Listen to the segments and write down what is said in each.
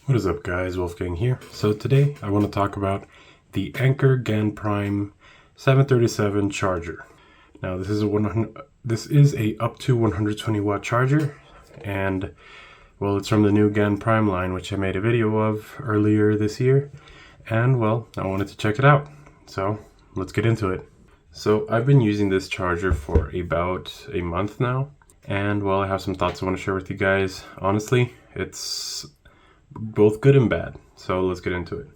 What is up, guys? Wolfgang here. So today I want to talk about the Anker GaN Prime 737 charger. Now this is a up to 120 watt charger, and well, it's from the new GaN Prime line, which I made a video of earlier this year, and well, I wanted to check it out. So let's get into it. So I've been using this charger for about a month now, and well, I have some thoughts I want to share with you guys. Honestly, it's both good and bad, so let's get into it.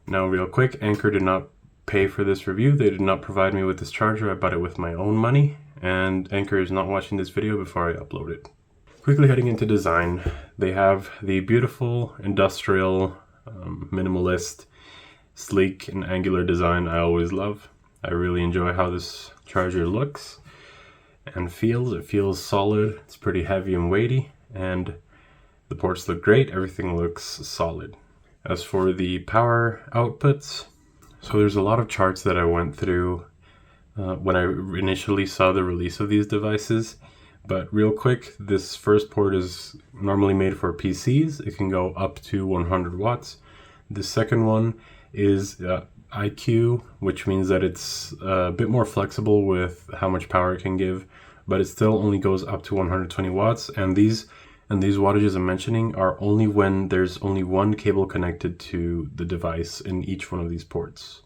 Now real quick, Anker did not pay for this review. They did not provide me with this charger. I bought it with my own money, and Anker is not watching this video before I upload it. Quickly heading into design, they have the beautiful industrial, minimalist, sleek and angular design I always love. I really enjoy how this charger looks and feels. It feels solid. It's pretty heavy and weighty, and the ports look great. Everything looks solid. As for the power outputs, so there's a lot of charts that I went through when I initially saw the release of these devices. But real quick, this first port is normally made for PCs. It can go up to 100 watts. The second one is IQ, which means that it's a bit more flexible with how much power it can give, but it still only goes up to 120 watts. And these wattages I'm mentioning are only when there's only one cable connected to the device in each one of these ports.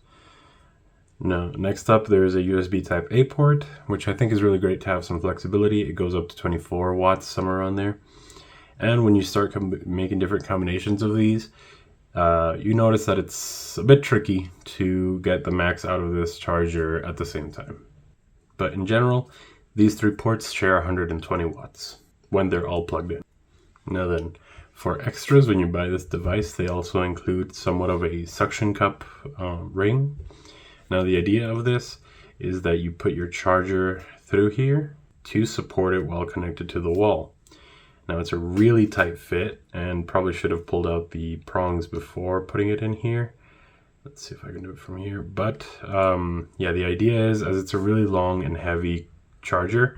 Now, next up, there's a USB Type A port, which I think is really great to have some flexibility. It goes up to 24 watts, somewhere around there. And when you start making different combinations of these, you notice that it's a bit tricky to get the max out of this charger at the same time. But in general, these three ports share 120 watts when they're all plugged in. Now then, for extras, when you buy this device, they also include somewhat of a suction cup ring. Now the idea of this is that you put your charger through here to support it while connected to the wall. Now it's a really tight fit, and probably should have pulled out the prongs before putting it in here. Let's see if I can do it from here. But yeah, the idea is, as it's a really long and heavy charger,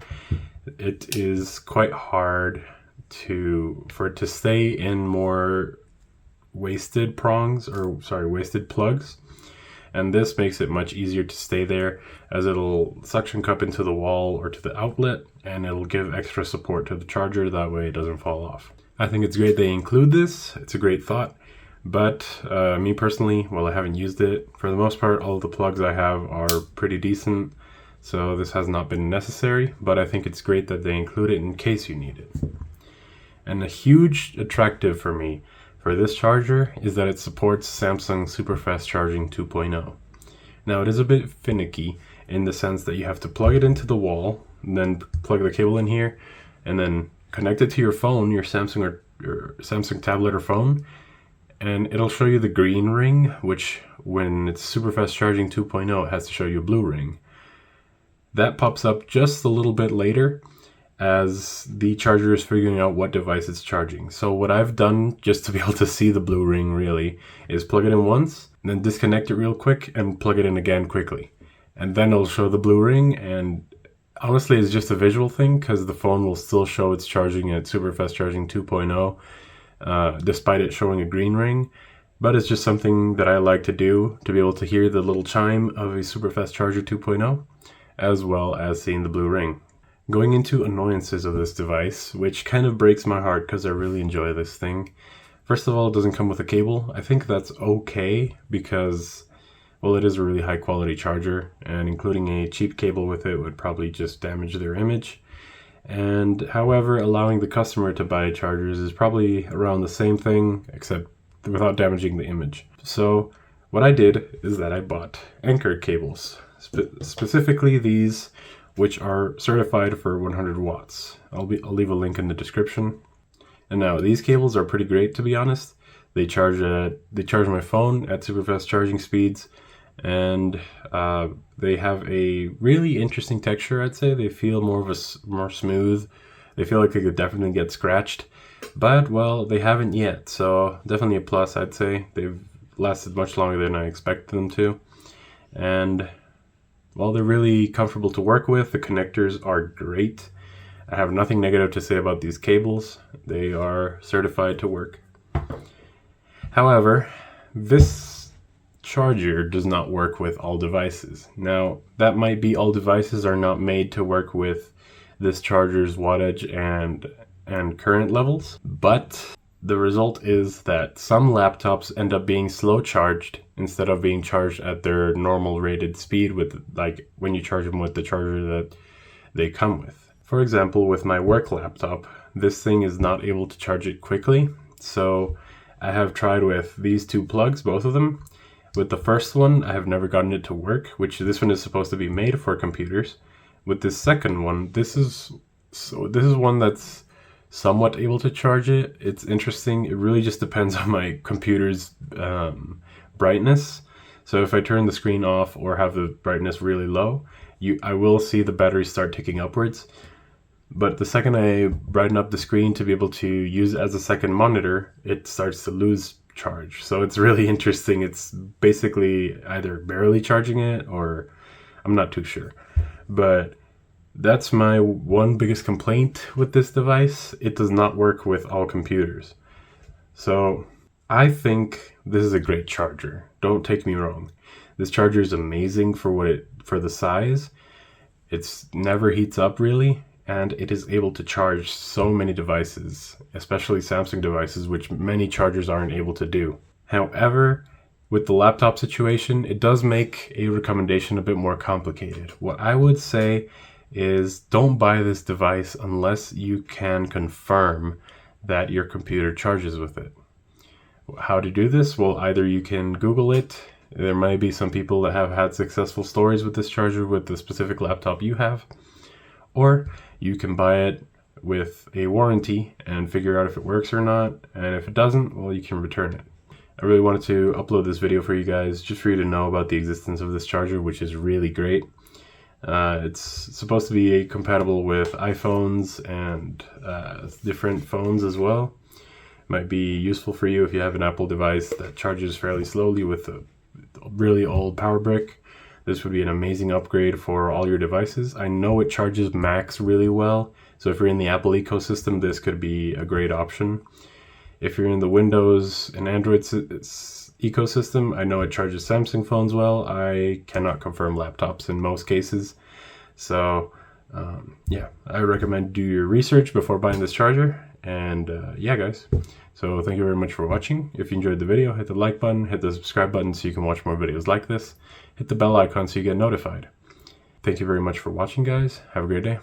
it is quite hard for it to stay in more wasted plugs, and this makes it much easier to stay there, as it'll suction cup into the wall or to the outlet, and it'll give extra support to the charger. That way it doesn't fall off. I think it's great they include this. It's a great thought, but me personally, well, I haven't used it. For the most part, all of the plugs I have are pretty decent, so this has not been necessary, but I think it's great that they include it in case you need it. And a huge attractive for me for this charger is that it supports Samsung Superfast Charging 2.0. Now it is a bit finicky in the sense that you have to plug it into the wall, and then plug the cable in here, and then connect it to your phone, your Samsung tablet or phone, and it'll show you the green ring, which when it's Superfast Charging 2.0, it has to show you a blue ring. That pops up just a little bit later as the charger is figuring out what device it's charging. So what I've done, just to be able to see the blue ring really, is plug it in once, and then disconnect it real quick and plug it in again quickly. And then it'll show the blue ring, and honestly it's just a visual thing, because the phone will still show it's charging at Superfast Charging 2.0, despite it showing a green ring. But it's just something that I like to do, to be able to hear the little chime of a Superfast Charger 2.0, as well as seeing the blue ring. Going into annoyances of this device, which kind of breaks my heart because I really enjoy this thing. First of all, it doesn't come with a cable. I think that's okay because, well, it is a really high quality charger, and including a cheap cable with it would probably just damage their image. And however, allowing the customer to buy chargers is probably around the same thing, except without damaging the image. So what I did is that I bought Anker cables, specifically these, which are certified for 100 watts. I'll leave a link in the description. And now these cables are pretty great, to be honest. They charge my phone at super fast charging speeds, and they have a really interesting texture. I'd say they feel more smooth. They feel like they could definitely get scratched, but well, they haven't yet. So definitely a plus, I'd say. They've lasted much longer than I expected them to, and well, they're really comfortable to work with. The connectors are great. I have nothing negative to say about these cables. They are certified to work. However, this charger does not work with all devices. Now, that might be all devices are not made to work with this charger's wattage and current levels, but the result is that some laptops end up being slow charged instead of being charged at their normal rated speed with, like, when you charge them with the charger that they come with. For example, with my work laptop, this thing is not able to charge it quickly. So I have tried with these two plugs, both of them. With the first one, I have never gotten it to work, which this one is supposed to be made for computers. With this second one, this is one that's somewhat able to charge it. It's interesting. It really just depends on my computer's brightness. So if I turn the screen off or have the brightness really low, I will see the battery start ticking upwards. But the second I brighten up the screen to be able to use it as a second monitor, it starts to lose charge. So it's really interesting. It's basically either barely charging it or I'm not too sure. But that's my one biggest complaint with this device. It does not work with all computers. So I think this is a great charger. Don't take me wrong. This charger is amazing for the size. It's never heats up really, and it is able to charge so many devices, especially Samsung devices, which many chargers aren't able to do. However, with the laptop situation, it does make a recommendation a bit more complicated. What I would say is don't buy this device unless you can confirm that your computer charges with it. How to do this? Well, either you can Google it. There might be some people that have had successful stories with this charger with the specific laptop you have. Or you can buy it with a warranty and figure out if it works or not. And if it doesn't, well, you can return it. I really wanted to upload this video for you guys, just for you to know about the existence of this charger, which is really great. It's supposed to be compatible with iPhones and different phones as well. Might be useful for you if you have an Apple device that charges fairly slowly with a really old power brick. This would be an amazing upgrade for all your devices. I know it charges max really well, so if you're in the Apple ecosystem, this could be a great option. If you're in the Windows and Android ecosystem, I know it charges Samsung phones well. I cannot confirm laptops in most cases. So yeah, I recommend do your research before buying this charger. And yeah, guys, so thank you very much for watching. If you enjoyed the video, hit the like button, hit the subscribe button so you can watch more videos like this. Hit the bell icon so you get notified. Thank you very much for watching, guys. Have a great day.